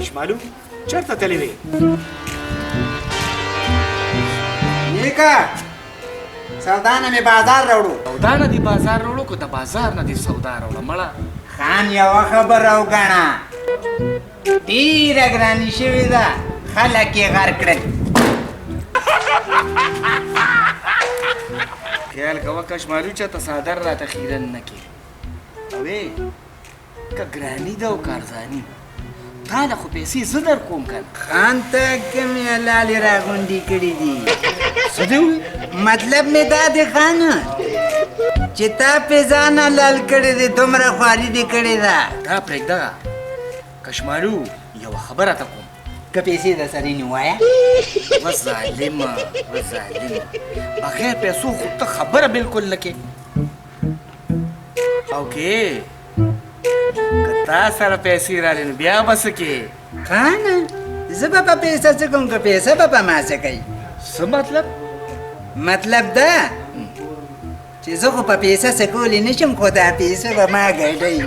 شمالو چرته تللی وې؟ نیکه سودا نه مې بازار راوړو. سودا نه دي بازار راوړو که د بازار نه دي سودا راوړه مړه؟ خان یوه خبره وګڼه، ډېره ګراني شوې ده، خلک یې غر کړل. خیال کوه کشمالو چې ته صادر راته خیرن نه کړې اوې که ګراني ده او کارزاني تا له خو پیسې زه در کوم که خان ته کومې لالې راغونډې کړي دي؟ څه دې وویل؟ مطلب مې دا دی خانه چې تا پې ځانه لال کړې دی، دومره خواري دې کړې ده. دا پرېږده کشمالو یوه خبره ته کوم که پیسې در سره نې وایه. و ظالمه و ظالمه بغیر پیسو خو ته خبره بالکل نه کې او کې که تا سره پیسې رالې نو بیا به څه کې؟ خانه زه به په پیسه څه کوم که پیسه به په ما څه کوي؟ څه مطلب؟ مطلب دا چې زه خو په پیسه څه کولی نه شم، خو دا پیسه به ما ګډوي.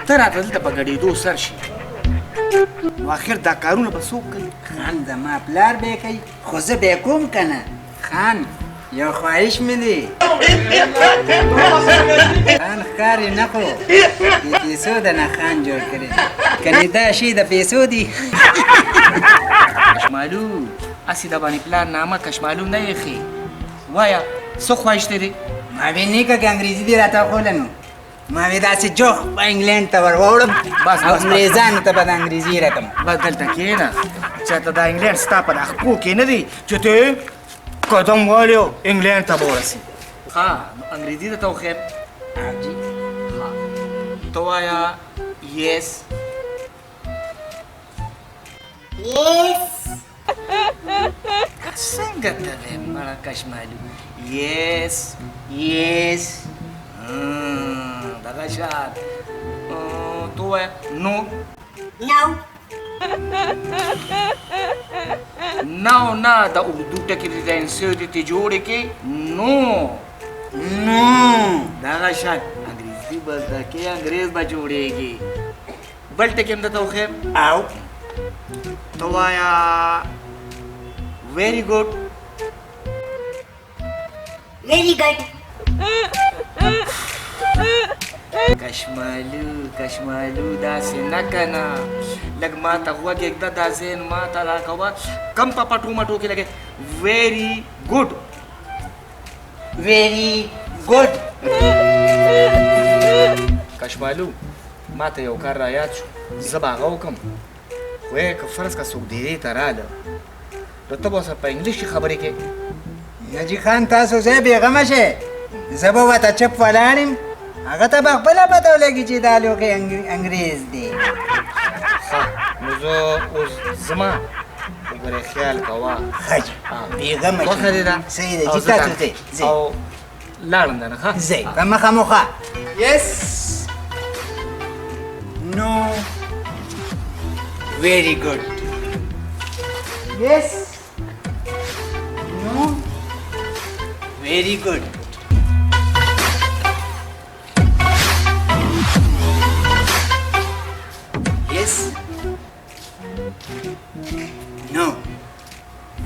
ته راته دلته په ګډېدو سر شي نو آخر دا کارونه به څوک کوي؟ خان زما پلار به یې کوي، خو زه به یې کوم که نه. خان یو خواهش مې دی، خان ښکار یې نه خو د پیسو د نه خان جوړ کړی، کنې دا شی د پیسو دي. کشمالو هسې د باندې پلان نامه کشمالو نه ایښې وایه څه خواهش دی؟ ما وی نیکه که انګریزي دې راته وښوله نو ما وی داسې جوخ په انګلینډ ته ور ووړم او انګریزانو ته به د انګریزي رقم. بس دلته کښېنه چې ته دا انګلینډ ستا په دا خپو کې نه دی چې ته قدم والې او انګلینډ ته به ورسې. ښه نو انګریزي درته وښیم؟ جی ښه ته وایه یس څنګه ته وې مړه کشمالو؟ یس یس دغه شان تو وایه نو نو نه د اردو ټکي د انسیو دې جوړې کې نو نو دغه شان انګریزي به زده کې انګریز به جوړېږي. بل ټکي هم درته وښیم او ته وایه ویری ګوډ Very good. کشمالو داسې نه که نه لږ ما ته غوږ ږده دا ذهن ما ته راکوه کم په پټو مټو کې لګې ویری ګوډ ویری ګوډ. کشمالو ما ته یو کار را یاد شو زه به هغه وکړم خو که فرض که څوک ډېرې ته راله نو ته به ورسره په انګلیش کې خبرې کوې؟ نجي خان تاسو ځای بېغمه شئ، زه به ورته چپ ولاړ یم، هغه ته به خپله پته ولګي چې دا لوښی انګریز دی. ښه نو زه اوس ځمه وګورې خیال کوه ښه جي بېغمه شئ. خوښه دې ده؟ صحیح ده جي تاسو ځئ ځئ او لاړم ده نه ښه؟ ځئ په مخه مو ښه. یس نو ویری ګوډ. یس نو ویری ګوډ. Yes. No.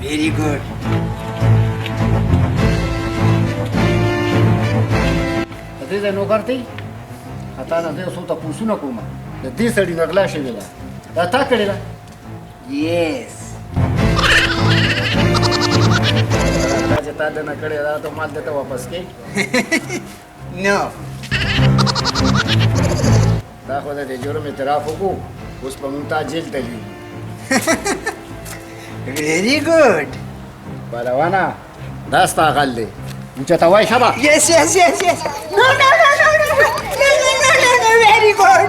Very good. د دې ځای نوکر دی تا نه دې څو تپوسونه کومه د دې سړي نه غلا شوې ده دا تا کړې ده؟ Yes. دا چې تا ده نه کړې ده ته مال درته واپس کړې؟ No. دا خو د دې جرم اعتراف وکړو اوس به مونږ تا جیل ته لیږي. Very good. پهلوانه دا ستا غل دی نو چې ته وایې ښه به Yes, yes, yes, yes. No, no, no, no, no, no, no, no, no, no, very good.